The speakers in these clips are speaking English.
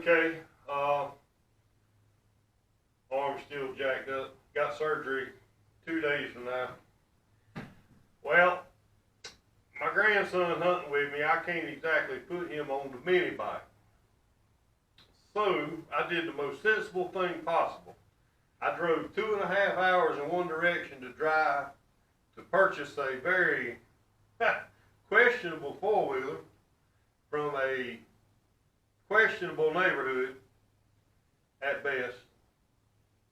okay. Arm's still jacked up. Got surgery 2 days from now. Well, my grandson hunting with me, I can't exactly put him on the mini bike. So I did the most sensible thing possible. I drove 2.5 hours in one direction to purchase a very questionable four-wheeler from a questionable neighborhood at best.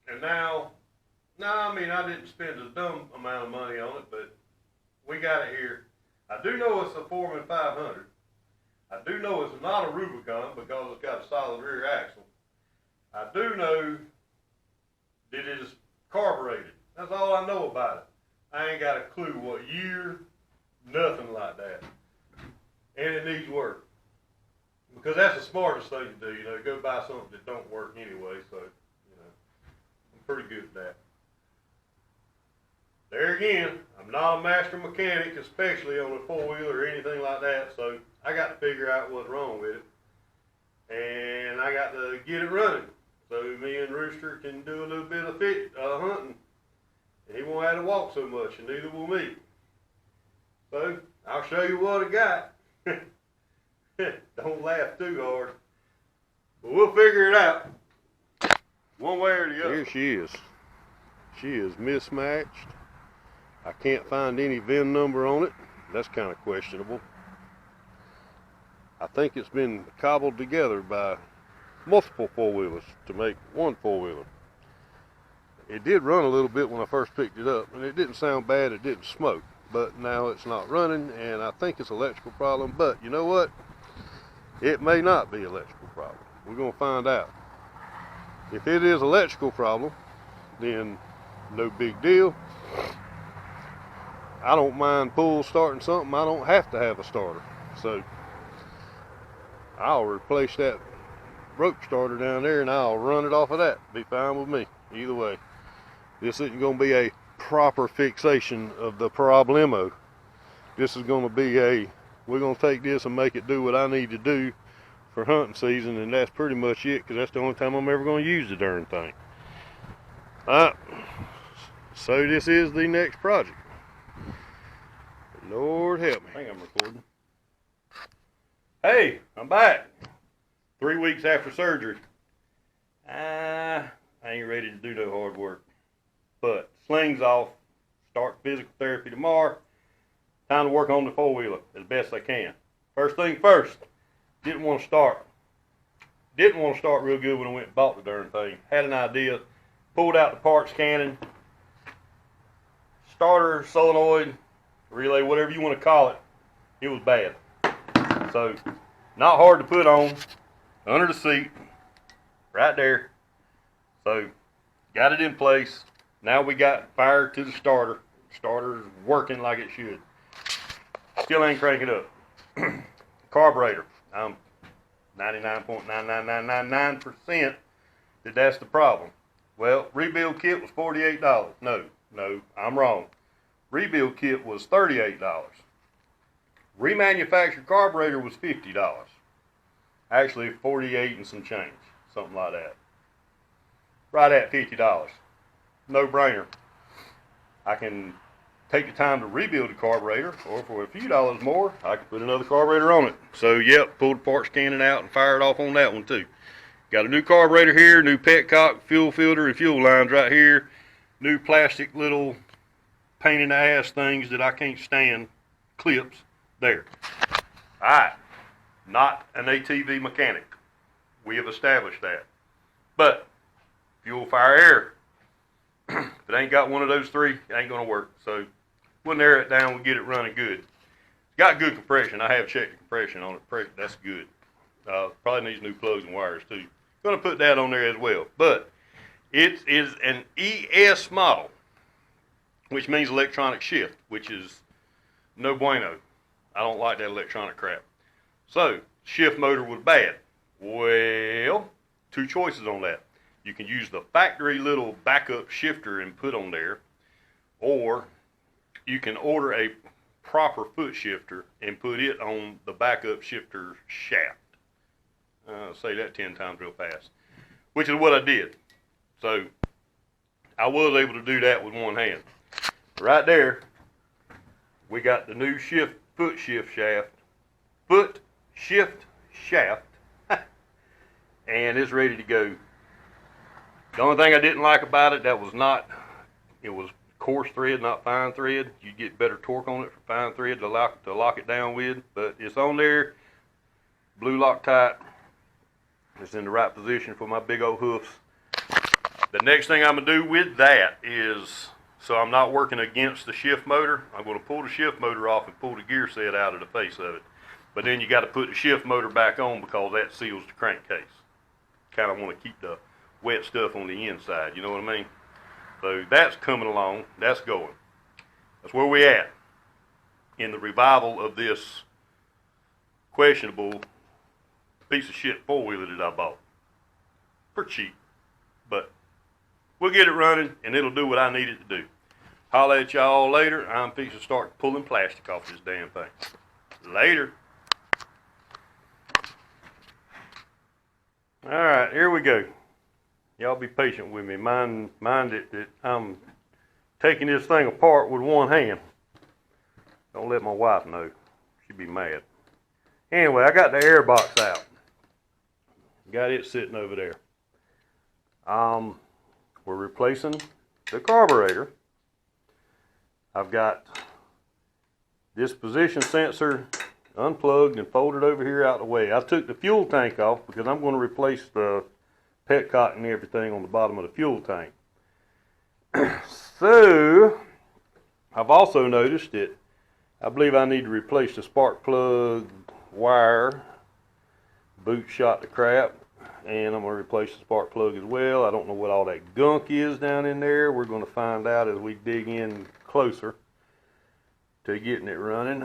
And now, I mean, I didn't spend a dumb amount of money on it, but we got it here. I do know it's a Foreman 500. I do know it's not a Rubicon because it's got a solid rear axle. I do know that it is carbureted. That's all I know about it. I ain't got a clue what year, nothing like that. And it needs work. Because that's the smartest thing to do, go buy something that don't work anyway, so, I'm pretty good at that. There again, I'm not a master mechanic, especially on a four-wheeler or anything like that, so I got to figure out what's wrong with it. And I got to get it running, so me and Rooster can do a little bit of hunting. And he won't have to walk so much, and neither will me. So, I'll show you what I got. Don't laugh too hard. But we'll figure it out. One way or the other. Here she is. She is mismatched. I can't find any VIN number on it. That's kind of questionable. I think it's been cobbled together by multiple four-wheelers to make one four-wheeler. It did run a little bit when I first picked it up, and it didn't sound bad, it didn't smoke. But now it's not running, and I think it's an electrical problem. But you know what? It may not be an electrical problem. We're going to find out. If it is an electrical problem, then no big deal. I don't mind starting something I don't have to have a starter. So I'll replace that rope starter down there and I'll run it off of that. Be fine with me. Either way. This isn't going to be a proper fixation of the problemo. This is going to be we're going to take this and make it do what I need to do for hunting season, and that's pretty much it, because that's the only time I'm ever going to use the darn thing. Alright, so this is the next project. Lord help me. I think I'm recording. Hey, I'm back. 3 weeks after surgery. I ain't ready to do no hard work. But sling's off. Start physical therapy tomorrow. Time to work on the four-wheeler as best I can. First thing first, didn't want to start real good when I went and bought the darn thing. Had an idea, pulled out the parts cannon, starter, solenoid, relay, whatever you want to call it. It was bad. So, not hard to put on, under the seat, right there. So, got it in place. Now we got fire to the starter. Starter's working like it should. Still ain't cranking up. Carburetor. I'm 99.99999% that that's the problem. Well, rebuild kit was $48. No, I'm wrong. Rebuild kit was $38. Remanufactured carburetor was $50. Actually, 48 and some change. Something like that. Right at $50. No brainer. I can take the time to rebuild the carburetor, or for a few dollars more, I can put another carburetor on it. So, yep, pull the parts cannon out and fire it off on that one too. Got a new carburetor here, new petcock, fuel filter, and fuel lines right here. New plastic little pain in the ass things that I can't stand, clips, there. Alright, not an ATV mechanic. We have established that. But, fuel, fire, air. If it ain't got one of those three, it ain't going to work. So, we'll narrow it down, we'll get it running good. It's got good compression. I have checked the compression on it. That's good. Probably needs new plugs and wires too. Going to put that on there as well. But it is an ES model, which means electronic shift, which is no bueno. I don't like that electronic crap. So, shift motor was bad. Well, two choices on that. You can use the factory little backup shifter and put on there, or you can order a proper foot shifter and put it on the backup shifter shaft. Say that 10 times real fast, which is what I did. So I was able to do that with one hand. Right there, we got the new foot shift shaft, and it's ready to go. The only thing I didn't like about it, it was coarse thread, not fine thread. You get better torque on it for fine thread to lock it down with, but it's on there, blue Loctite. It's in the right position for my big old hoofs. The next thing I'm gonna do with that is, so I'm not working against the shift motor, I'm gonna pull the shift motor off and pull the gear set out of the face of it. But then you gotta put the shift motor back on because that seals the crankcase. Kind of wanna keep the wet stuff on the inside, you know what I mean? So that's coming along, that's going. That's where we at in the revival of this questionable piece of shit four-wheeler that I bought. For cheap, but we'll get it running and it'll do what I need it to do. Holla at y'all later. I'm fixing to start pulling plastic off this damn thing. Later. Alright, here we go. Y'all be patient with me. Mind it that I'm taking this thing apart with one hand. Don't let my wife know. She'd be mad. Anyway, I got the air box out. Got it sitting over there. We're replacing the carburetor. I've got this position sensor unplugged and folded over here out of the way. I took the fuel tank off because I'm going to replace the petcock and everything on the bottom of the fuel tank. So, I've also noticed that I believe I need to replace the spark plug wire. Boot shot the crap, and I'm going to replace the spark plug as well. I don't know what all that gunk is down in there. We're going to find out as we dig in closer to getting it running.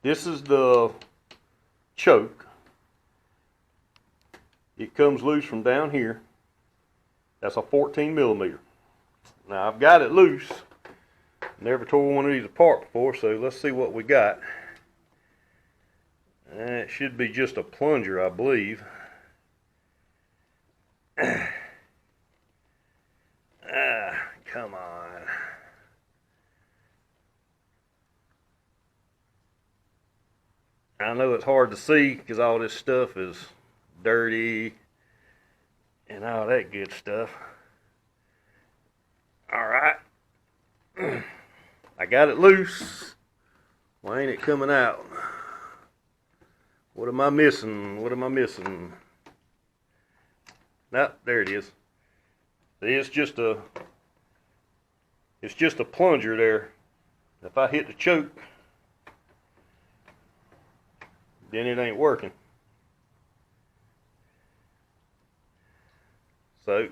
This is the choke. It comes loose from down here. That's a 14 millimeter. Now I've got it loose. Never tore one of these apart before, so let's see what we got. It should be just a plunger, I believe. Come on. I know it's hard to see because all this stuff is dirty and all that good stuff. Alright. I got it loose. Why ain't it coming out? What am I missing? What am I missing? Nope, there it is. It's just a plunger there. If I hit the choke, then it ain't working. So,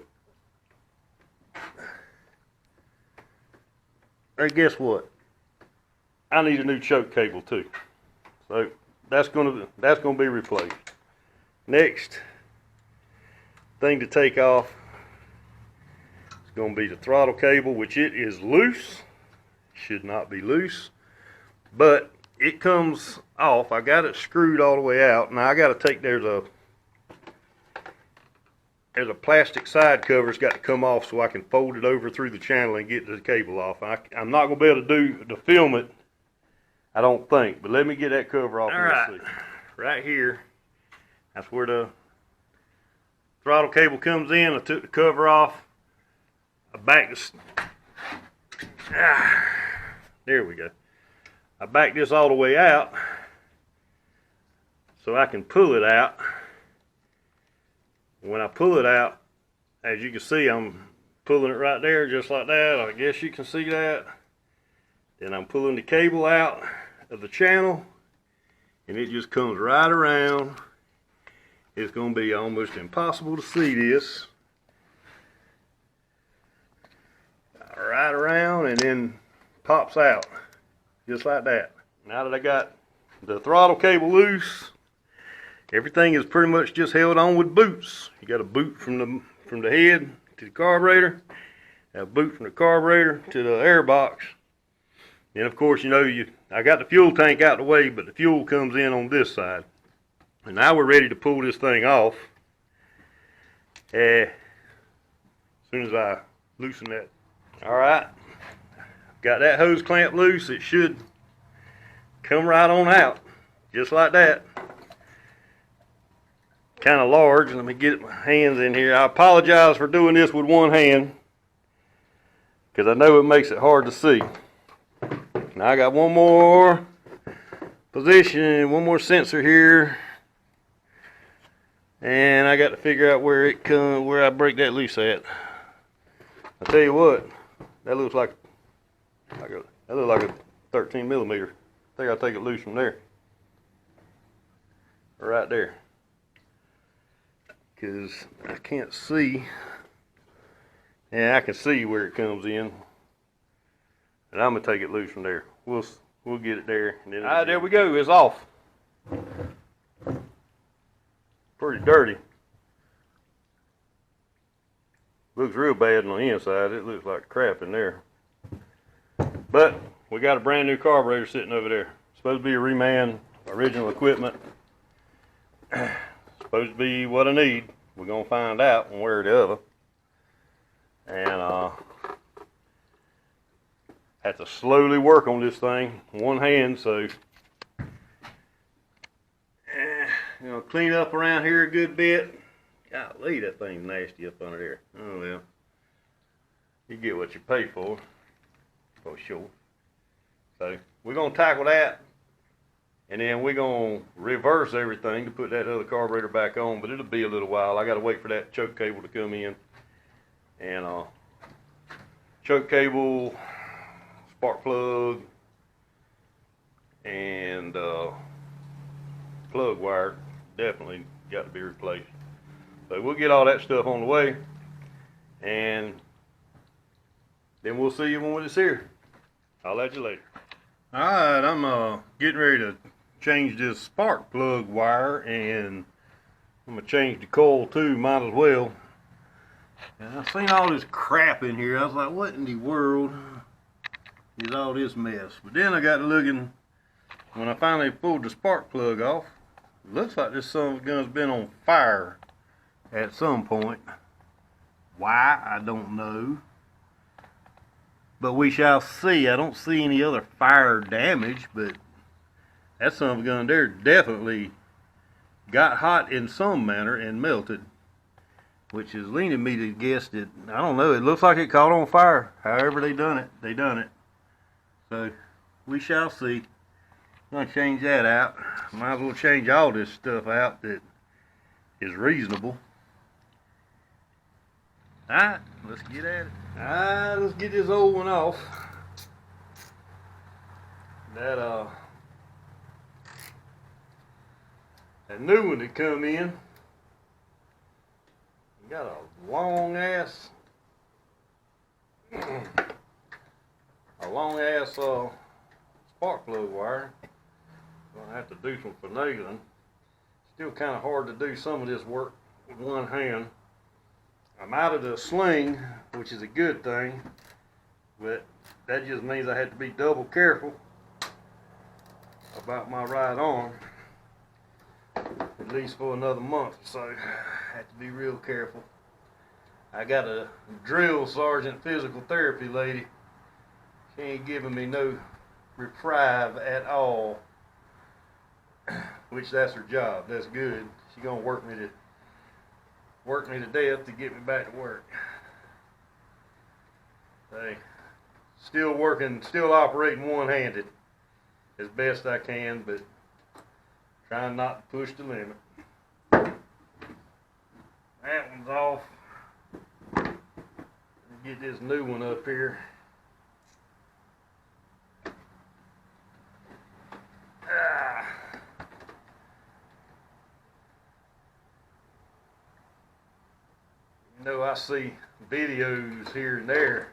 and guess what? I need a new choke cable too. So that's gonna be replaced. Next thing to take off is gonna be the throttle cable, which it is loose. Should not be loose, but it comes off. I got it screwed all the way out. Now I got to take there's a plastic side cover that's got to come off so I can fold it over through the channel and get the cable off. I'm not gonna be able to film it, I don't think, but let me get that cover off. All right, right here, that's where the throttle cable comes in. I took the cover off. I backed this. There we go. I backed this all the way out so I can pull it out. When I pull it out, as you can see, I'm pulling it right there just like that. I guess you can see that. Then I'm pulling the cable out of the channel and it just comes right around. It's going to be almost impossible to see this. Right around and then pops out just like that. Now that I got the throttle cable loose, everything is pretty much just held on with boots. You got a boot from the head to the carburetor, a boot from the carburetor to the air box. And of course, you know, I got the fuel tank out the way, but the fuel comes in on this side. And now we're ready to pull this thing off. As soon as I loosen that. Alright, got that hose clamp loose. It should come right on out, just like that. Kind of large. Let me get my hands in here. I apologize for doing this with one hand, because I know it makes it hard to see. Now I got one more position, one more sensor here. And I got to figure out where it comes, where I break that loose at. I tell you what, that looks like a 13 millimeter. I think I'll take it loose from there, right there, because I can't see. Yeah, I can see where it comes in, and I'm gonna take it loose from there. We'll get it there. And then there we go. It's off. Pretty dirty. Looks real bad on the inside. It looks like crap in there. But we got a brand new carburetor sitting over there. Supposed to be a reman, original equipment. Supposed to be what I need. We're gonna find out one way or the other. And have to slowly work on this thing, one hand, so you know, clean up around here a good bit. Golly, that thing's nasty up under there. Oh well, you get what you pay for sure. So we're gonna tackle that, and then we're gonna reverse everything to put that other carburetor back on. But it'll be a little while. I gotta wait for that choke cable to come in, and choke cable, spark plug, and plug wire definitely got to be replaced. So we'll get all that stuff on the way, and then we'll see you when it's here. I'll let you later. Alright, I'm getting ready to change this spark plug wire, and I'm going to change the coil too, might as well. And I seen all this crap in here. I was like, what in the world is all this mess? But then I got to looking, when I finally pulled the spark plug off, it looks like this son of a gun's been on fire at some point. Why, I don't know. But we shall see. I don't see any other fire damage, but that son of a gun there definitely got hot in some manner and melted, which is leading me to guess that, I don't know, it looks like it caught on fire. However they done it. So we shall see. I'm gonna change that out. Might as well change all this stuff out that is reasonable. Alright, let's get at it. Alright, let's get this old one off. That new one that come in, got a long ass spark plug wire. Gonna have to do some finagling. Still kind of hard to do some of this work with one hand. I'm out of the sling, which is a good thing, but that just means I have to be double careful about my right arm, at least for another month or so. I have to be real careful. I got a drill sergeant physical therapy lady. She ain't giving me no reprieve at all, which that's her job. That's good. She gonna work me to death to get me back to work. Hey, still working, still operating one-handed as best I can, but trying not to push the limit. That one's off. Get this new one up here. You know, I see videos here and there,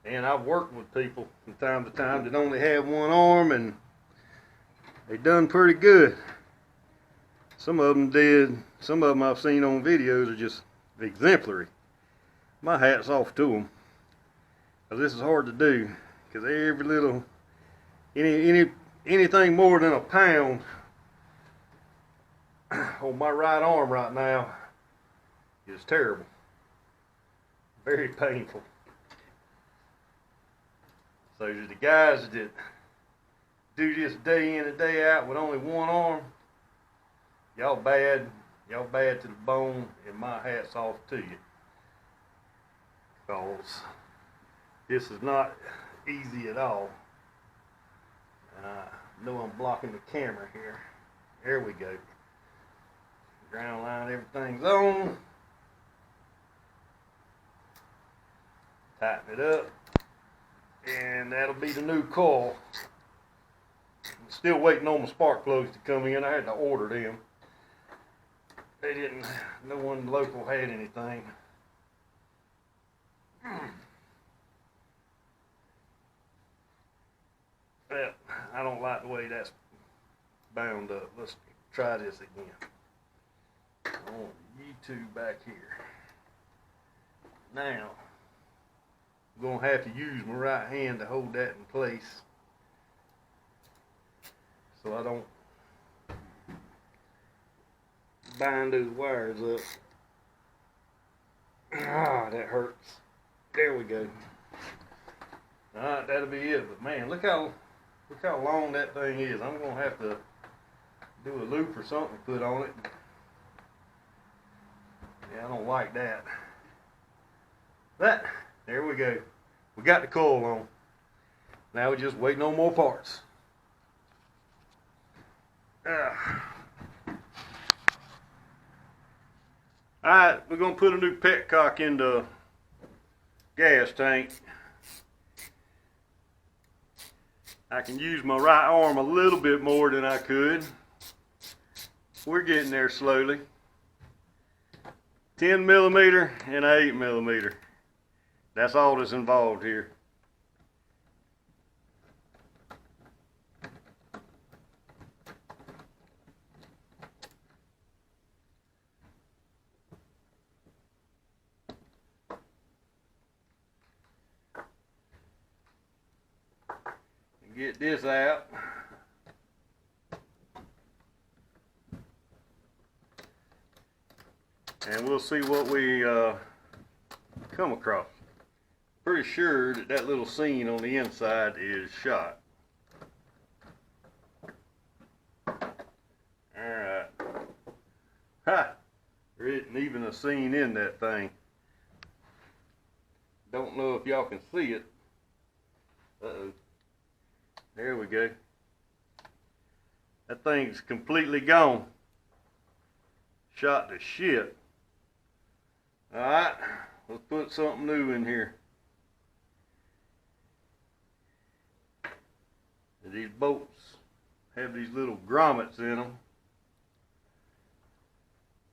and I've worked with people from time to time that only have one arm, and they done pretty good. Some of them did. Some of them I've seen on videos are just exemplary. My hat's off to them, because this is hard to do, because every little anything more than a pound on my right arm right now is terrible. Very painful. So the guys that do this day in and day out with only one arm, y'all bad to the bone, and my hat's off to you. Because this is not easy at all. And I know I'm blocking the camera here. There we go. Ground line, everything's on. Tighten it up. And that'll be the new coil. I'm still waiting on my spark plugs to come in. I had to order them. They didn't, no one local had anything. Well, I don't like the way that's bound up. Let's try this again. I want you two back here. Now, I'm going to have to use my right hand to hold that in place so I don't bind those wires up. Ah, that hurts. There we go. Alright, that'll be it. But man, look how long that thing is. I'm going to have to do a loop or something to put on it. Yeah, I don't like that. But there we go. We got the coil on. Now we're just waiting on more parts. Alright, we're going to put a new petcock in the gas tank. I can use my right arm a little bit more than I could. We're getting there slowly. 10 millimeter and 8 millimeter. That's all that's involved here. Get this out. And we'll see what we come across. Pretty sure that that little seam on the inside is shot. Alright. Ha! There isn't even a seam in that thing. Don't know if y'all can see it. Uh-oh. There we go. That thing's completely gone. Shot to shit. Alright, let's put something new in here. These bolts have these little grommets in them.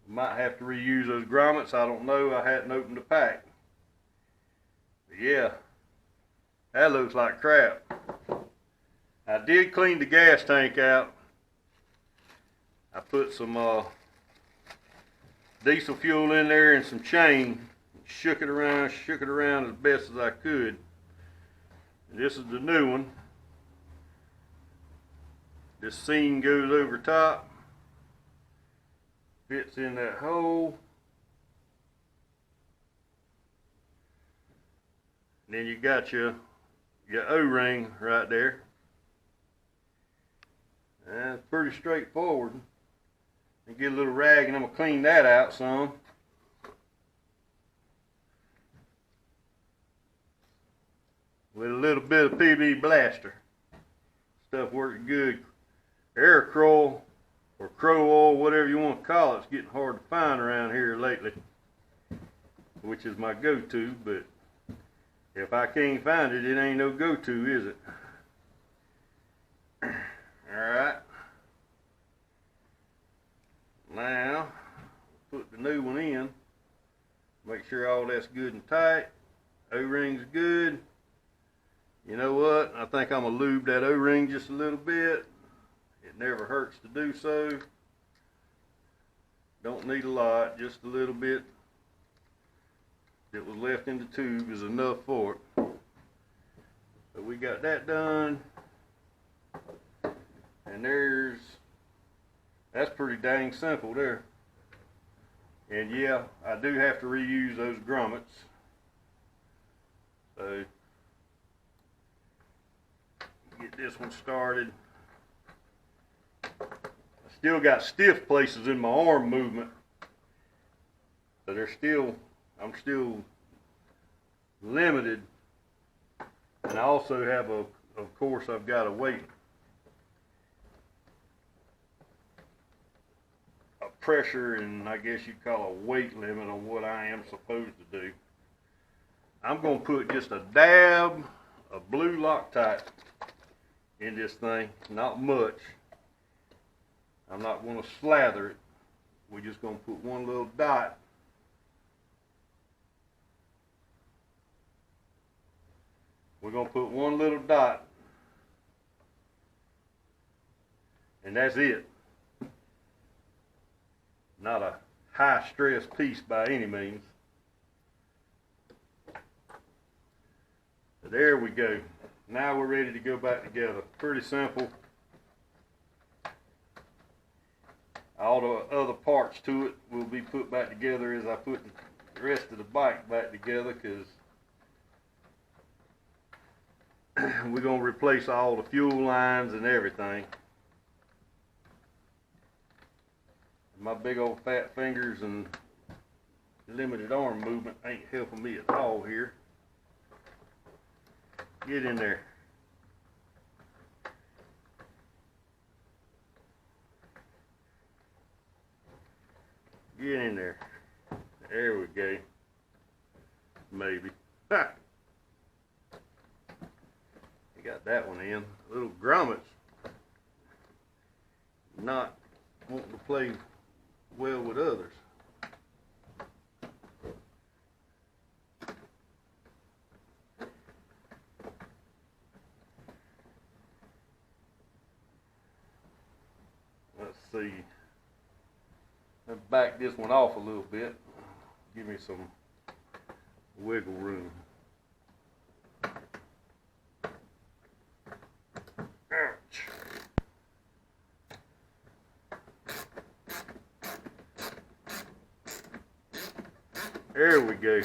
Might have to reuse those grommets. I don't know. I hadn't opened the pack. But yeah, that looks like crap. I did clean the gas tank out. I put some diesel fuel in there and some chain. Shook it around as best as I could. And this is the new one. This seam goes over top. Fits in that hole. And then you got your O-ring right there. That's pretty straightforward. And get a little rag and I'm going to clean that out some. With a little bit of PB blaster. Stuff works good. Air coil or crow oil, whatever you want to call it, it's getting hard to find around here lately. Which is my go-to, but if I can't find it, it ain't no go-to, is it? Alright. Now, put the new one in. Make sure all that's good and tight. O-ring's good. You know what? I think I'm going to lube that O-ring just a little bit. It never hurts to do so. Don't need a lot, just a little bit that was left in the tube is enough for it. So we got that done. And there's That's pretty dang simple there. And yeah, I do have to reuse those grommets. So, get this one started. I still got stiff places in my arm movement. So I'm still limited. And I also have of course, I've got a pressure, and I guess you'd call a weight limit on what I am supposed to do. I'm going to put just a dab of blue Loctite in this thing, not much. I'm not going to slather it. We're just going to put one little dot. We're going to put one little dot, and that's it. Not a high stress piece by any means. So there we go. Now we're ready to go back together. Pretty simple. All the other parts to it will be put back together as I put the rest of the bike back together, because we're going to replace all the fuel lines and everything. My big old fat fingers and limited arm movement ain't helping me at all here. Get in there. Get in there. There we go. Maybe. Ha! You got that one in. Little grommets not wanting to play well with others. Let's see. Let's back this one off a little bit. Give me some wiggle room. Ouch. There we go.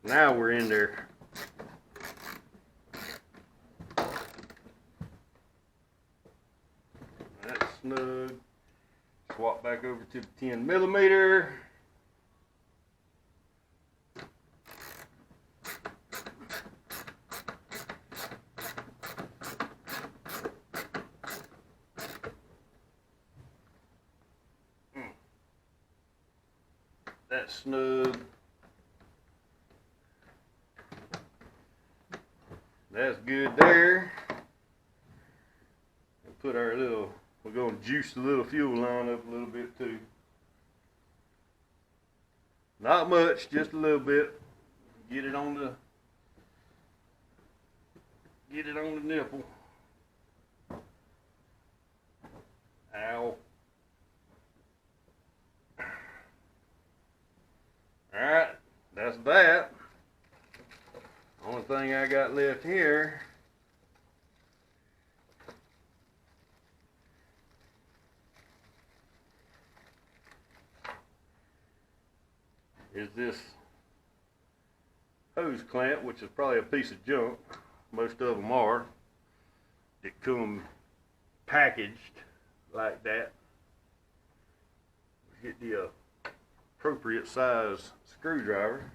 Now we're in there. That's snug. Swap back over to the 10mm. That's snug. That's good there. And put our little, we're going to juice the little fuel line up a little bit too. Not much, just a little bit. Get it on the nipple. Ow. Alright, that's that. Only thing I got left here is this hose clamp, which is probably a piece of junk. Most of them are. That come packaged like that. Get the appropriate size screwdriver.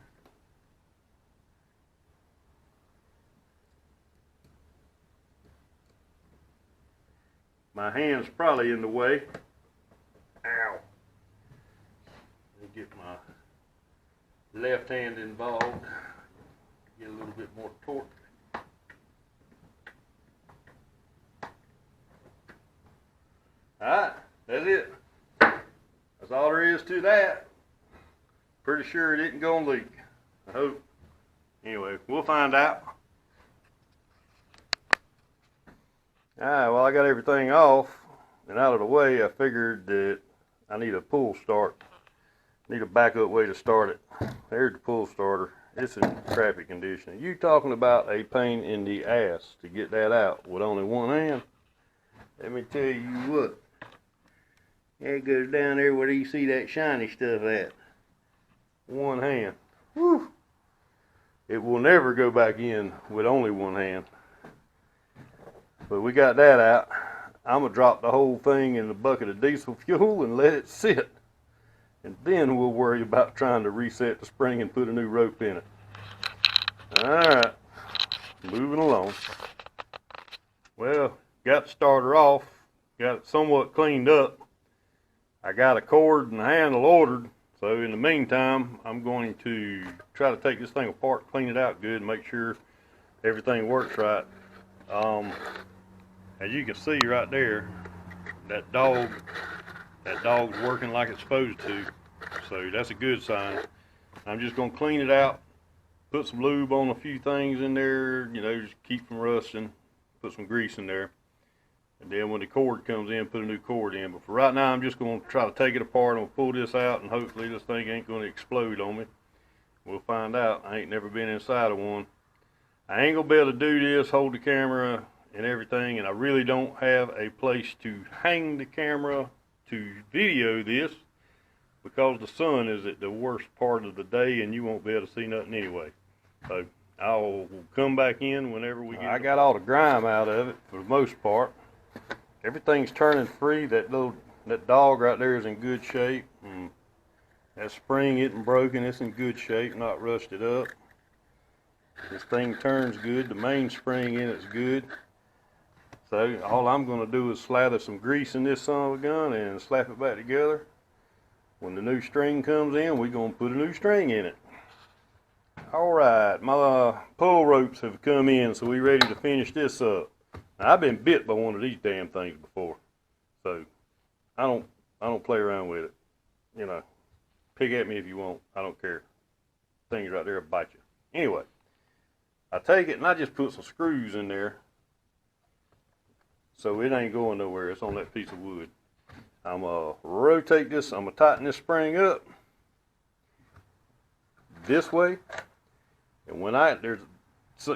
My hand's probably in the way. Ow. Let me get my left hand involved. Get a little bit more torque. Alright, that's it. That's all there is to that. Pretty sure it isn't gonna leak. I hope. Anyway, we'll find out. Alright, well, I got everything off and out of the way. I figured that I need a pull start. Need a backup way to start it. There's the pull starter. It's in crappy condition. You talking about a pain in the ass to get that out with only one hand? Let me tell you what. It goes down there where you see that shiny stuff at. One hand. Whew. It will never go back in with only one hand. But we got that out. I'm going to drop the whole thing in a bucket of diesel fuel and let it sit. And then we'll worry about trying to reset the spring and put a new rope in it. Alright, moving along. Well, got the starter off, got it somewhat cleaned up. I got a cord and a handle ordered, so in the meantime, I'm going to try to take this thing apart, clean it out good, and make sure everything works right. As you can see right there, that dog's working like it's supposed to, so that's a good sign. I'm just going to clean it out, put some lube on a few things in there, you know, just keep from rusting, put some grease in there. And then when the cord comes in, put a new cord in. But for right now, I'm just going to try to take it apart and pull this out, and hopefully this thing ain't going to explode on me. We'll find out. I ain't never been inside of one. I ain't going to be able to do this, hold the camera and everything, and I really don't have a place to hang the camera to video this because the sun is at the worst part of the day and you won't be able to see nothing anyway. So I'll come back in whenever we get I got all the grime out of it for the most part. Everything's turning free. That dog right there is in good shape. And that spring isn't broken. It's in good shape, not rusted up. This thing turns good. The main spring in it's good. So all I'm going to do is slather some grease in this son of a gun and slap it back together. When the new string comes in, we're going to put a new string in it. Alright, my pull ropes have come in, so we're ready to finish this up. Now, I've been bit by one of these damn things before, so I don't play around with it. You know, pick at me if you want. I don't care. Things right there will bite you. Anyway, I take it and I just put some screws in there, so it ain't going nowhere. It's on that piece of wood. I'm gonna rotate this. I'm gonna tighten this spring up this way, and when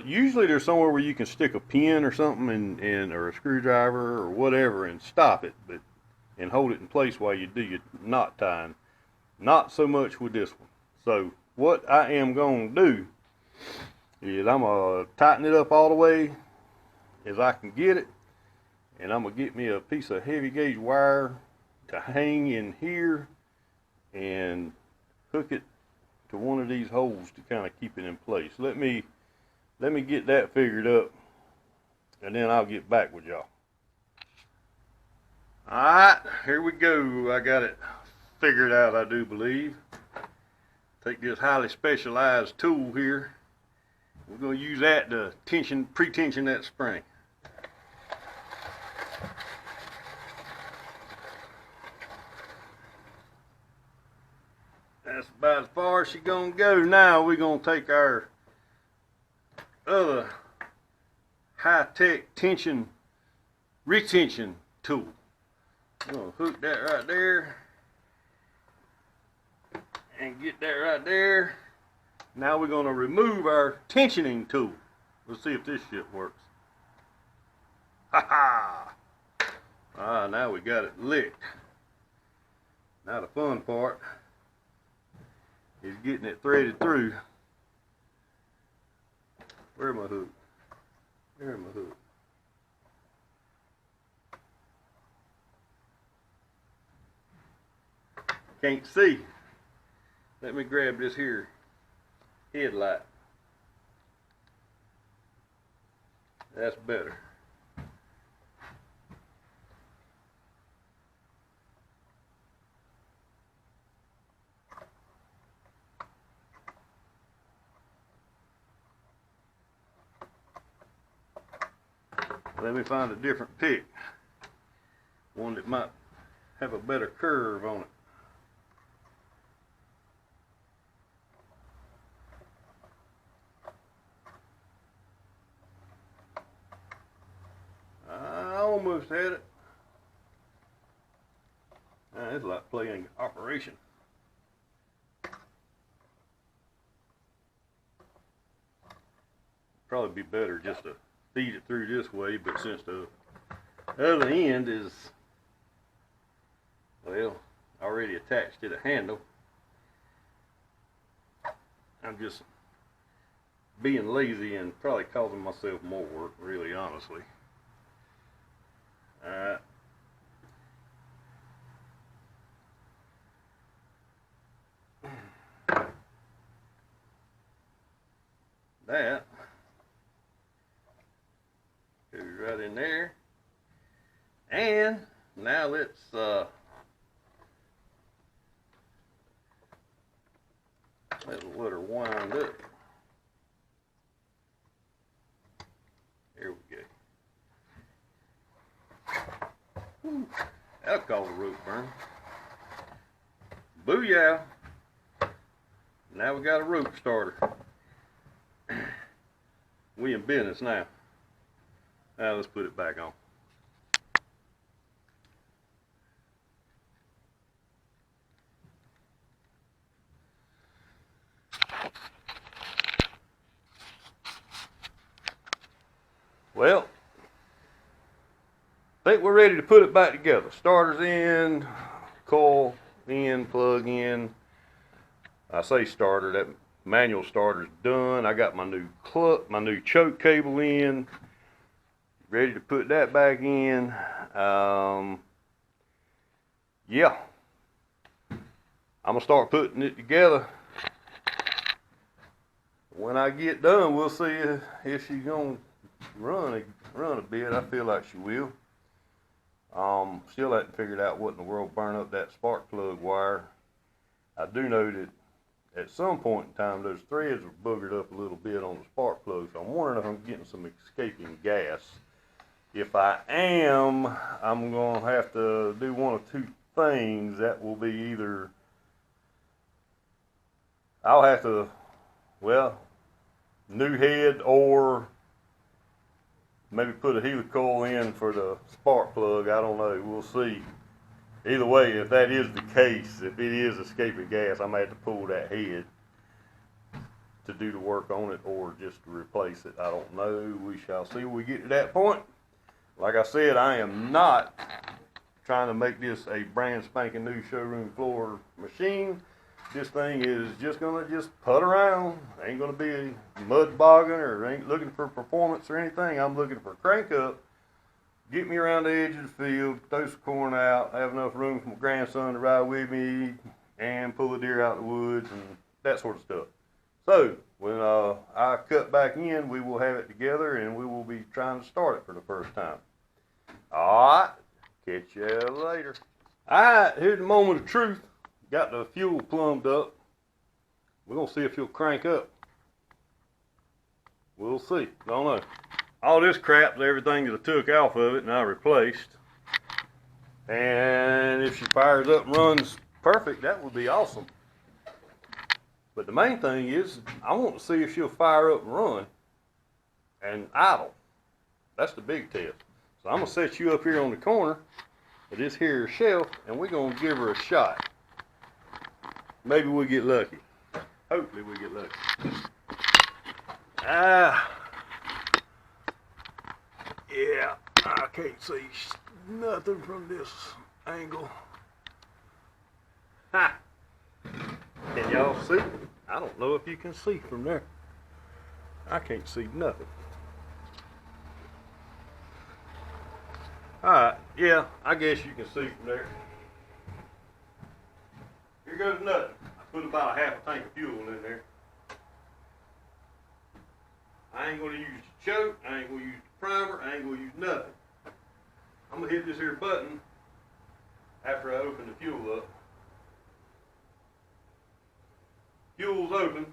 usually there's somewhere where you can stick a pin or something or a screwdriver or whatever and stop it, and hold it in place while you do your knot tying. Not so much with this one. So what I am going to do is I'm going to tighten it up all the way as I can get it, and I'm going to get me a piece of heavy gauge wire to hang in here and hook it to one of these holes to kind of keep it in place. Let me get that figured up, and then I'll get back with y'all. Alright, here we go. I got it figured out, I do believe. Take this highly specialized tool here. We're going to use that to pre-tension that spring. That's about as far as she's going to go. Now we're going to take our other high-tech retention tool. I'm going to hook that right there and get that right there. Now we're going to remove our tensioning tool. Let's see if this shit works. Ha ha! Ah, now we got it licked. Now the fun part is getting it threaded through. Where's my hook? There's my hook. Can't see. Let me grab this here headlight. That's better. Let me find a different pick. One that might have a better curve on it. I almost had it. It's like playing Operation. Probably be better just to feed it through this way, but since the The other end is, well, already attached to the handle. I'm just being lazy and probably causing myself more work, really, honestly. Alright. That goes right in there. And now let's let her wind up. There we go. Whew. That'll cause a rope burn. Booyah! Now we got a rope starter. We in business now. Now let's put it back on. Well, I think we're ready to put it back together. Starter's in, coil in, plug in. I say starter, that manual starter's done. I got my new choke cable in. Ready to put that back in. Yeah. I'm gonna start putting it together. When I get done, we'll see if she's gonna run a bit. I feel like she will. Still haven't figured out what in the world burned up that spark plug wire. I do know that at some point in time those threads were boogered up a little bit on the spark plug, so I'm wondering if I'm getting some escaping gas. If I am, I'm gonna have to do one of two things. That will be either I'll have to, well, new head, or maybe put a helicoil in for the spark plug. I don't know. We'll see. Either way, if that is the case, if it is escaping gas, I may have to pull that head to do the work on it, or just to replace it. I don't know. We shall see when we get to that point. Like I said, I am not trying to make this a brand spanking new showroom floor machine. This thing is just gonna put around. Ain't gonna be mud bogging, or ain't looking for performance or anything. I'm looking for crank up, get me around the edge of the field, throw some corn out, have enough room for my grandson to ride with me, and pull the deer out of the woods and that sort of stuff. So when I cut back in, we will have it together, and we will be trying to start it for the first time. All right, catch you later. All right, here's the moment of truth. Got the fuel plumbed up. We're gonna see if he'll crank up. We'll see. Don't know. All this crap is everything that I took off of it and I replaced. And if she fires up and runs perfect, that would be awesome. But the main thing is, I want to see if she'll fire up and run and idle. That's the big test. So I'm gonna set you up here on the corner of this here shelf, and we're gonna give her a shot. Maybe we'll get lucky. Hopefully we get lucky. Yeah, I can't see nothing from this angle. Ha! Can y'all see? I don't know if you can see from there. I can't see nothing. Alright, yeah, I guess you can see from there. Here goes nothing. I put about a half a tank of fuel in there. I ain't gonna use the choke, I ain't gonna use the primer, I ain't gonna use nothing. I'm gonna hit this here button after I open the fuel up. Fuel's open.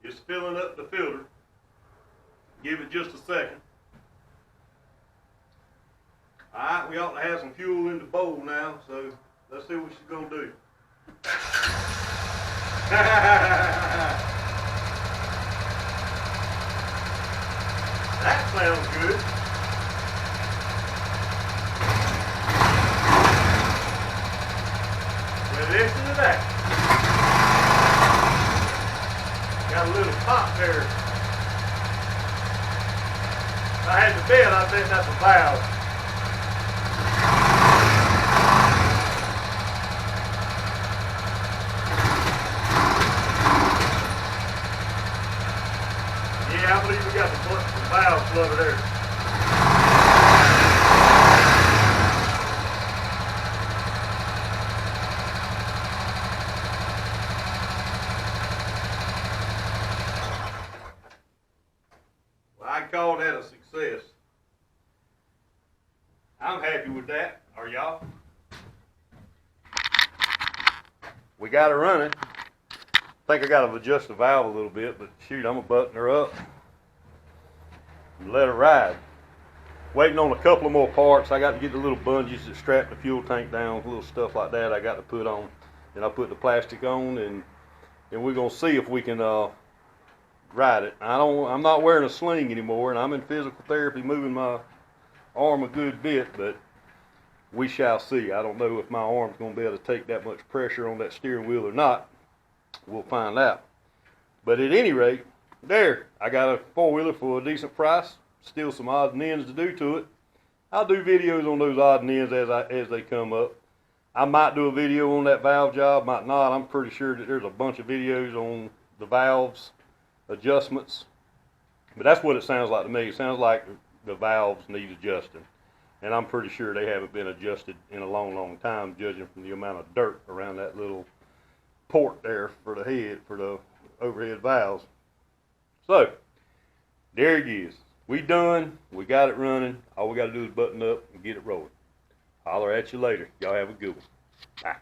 It's filling up the filter. Give it just a second. Alright, we ought to have some fuel in the bowl now, so let's see what she's gonna do. That sounds good. Well, listen to that. Got a little pop there. I had to bet, I bet that's a valve. Yeah, I believe we got some valves flooded there. Well, I call that a success. I'm happy with that. Are y'all? We got her running. I think I got to adjust the valve a little bit, but shoot, I'm going to button her up and let her ride. Waiting on a couple of more parts. I got to get the little bungees that strap the fuel tank down, little stuff like that I got to put on. And I put the plastic on, and we're going to see if we can ride it. I'm not wearing a sling anymore, and I'm in physical therapy moving my arm a good bit, but we shall see. I don't know if my arm's going to be able to take that much pressure on that steering wheel or not. We'll find out. But at any rate, there, I got a four-wheeler for a decent price. Still some odds and ends to do to it. I'll do videos on those odds and ends as they come up. I might do a video on that valve job, might not. I'm pretty sure that there's a bunch of videos on the valves adjustments. But that's what it sounds like to me. It sounds like the valves need adjusting. And I'm pretty sure they haven't been adjusted in a long, long time, judging from the amount of dirt around that little port there for the head, for the overhead valves. So, there it is. We done. We got it running. All we got to do is button up and get it rolling. Holler at you later. Y'all have a good one. Bye.